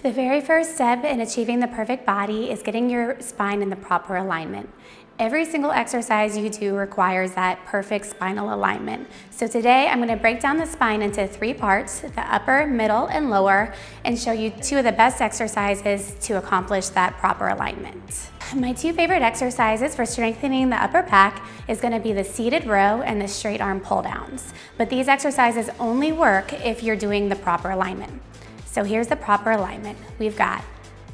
The very first step in achieving the perfect body is getting your spine in the proper alignment. Every single exercise you do requires that perfect spinal alignment. So today I'm going to break down the spine into 3 parts, the upper, middle, and lower, and show you 2 of the best exercises to accomplish that proper alignment. My 2 favorite exercises for strengthening the upper back is going to be the seated row and the straight arm pull downs. But these exercises only work if you're doing the proper alignment. So here's the proper alignment. We've got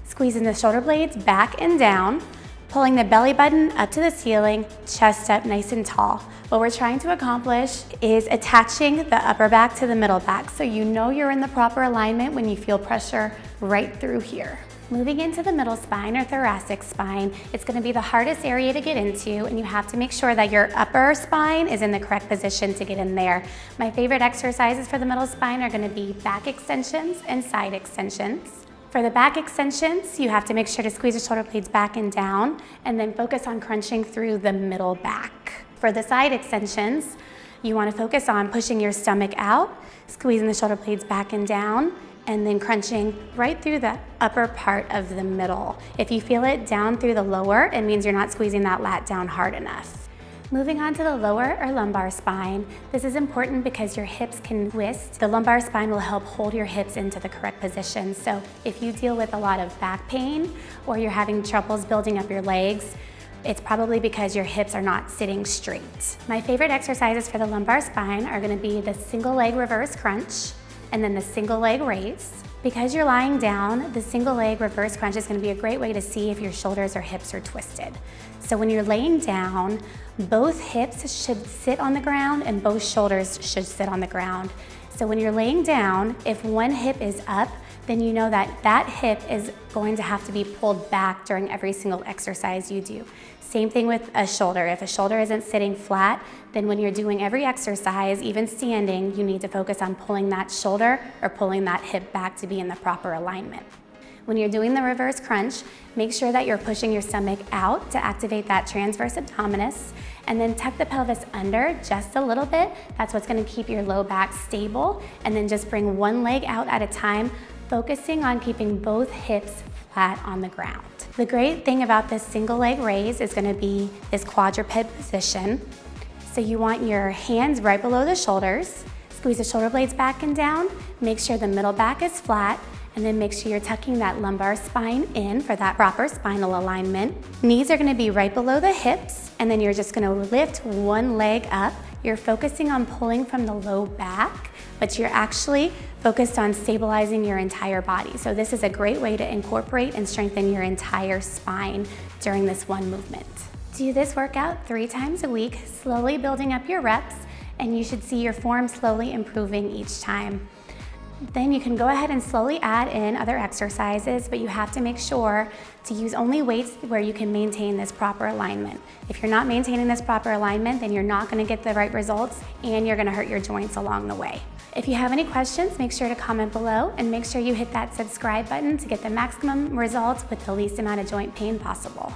squeezing the shoulder blades back and down, pulling the belly button up to the ceiling, chest up nice and tall. What we're trying to accomplish is attaching the upper back to the middle back, so you know you're in the proper alignment when you feel pressure right through here. Moving into the middle spine or thoracic spine, it's going to be the hardest area to get into, and you have to make sure that your upper spine is in the correct position to get in there. My favorite exercises for the middle spine are going to be back extensions and side extensions. For the back extensions, you have to make sure to squeeze the shoulder blades back and down, and then focus on crunching through the middle back. For the side extensions, you want to focus on pushing your stomach out, squeezing the shoulder blades back and down, and then crunching right through the upper part of the middle. If you feel it down through the lower, it means you're not squeezing that lat down hard enough. Moving on to the lower or lumbar spine, this is important because your hips can twist. The lumbar spine will help hold your hips into the correct position. So if you deal with a lot of back pain or you're having troubles building up your legs, it's probably because your hips are not sitting straight. My favorite exercises for the lumbar spine are going to be the single leg reverse crunch, and then the single leg raise. Because you're lying down, the single leg reverse crunch is going to be a great way to see if your shoulders or hips are twisted. So when you're laying down, both hips should sit on the ground and both shoulders should sit on the ground. So when you're laying down, if one hip is up, then you know that that hip is going to have to be pulled back during every single exercise you do. Same thing with a shoulder. If a shoulder isn't sitting flat, then when you're doing every exercise, even standing, you need to focus on pulling that shoulder or pulling that hip back to be in the proper alignment. When you're doing the reverse crunch, make sure that you're pushing your stomach out to activate that transverse abdominis, and then tuck the pelvis under just a little bit. That's what's going to keep your low back stable, and then just bring one leg out at a time, focusing on keeping both hips flat on the ground. The great thing about this single leg raise is going to be this quadruped position. So you want your hands right below the shoulders, squeeze the shoulder blades back and down, make sure the middle back is flat, and then make sure you're tucking that lumbar spine in for that proper spinal alignment. Knees are going to be right below the hips, and then you're just going to lift one leg up. You're focusing on pulling from the low back, but you're actually focused on stabilizing your entire body. So this is a great way to incorporate and strengthen your entire spine during this one movement. Do this workout 3 times a week, slowly building up your reps, and you should see your form slowly improving each time. Then you can go ahead and slowly add in other exercises, but you have to make sure to use only weights where you can maintain this proper alignment. If you're not maintaining this proper alignment, then you're not going to get the right results, and you're going to hurt your joints along the way. If you have any questions, make sure to comment below, and make sure you hit that subscribe button to get the maximum results with the least amount of joint pain possible.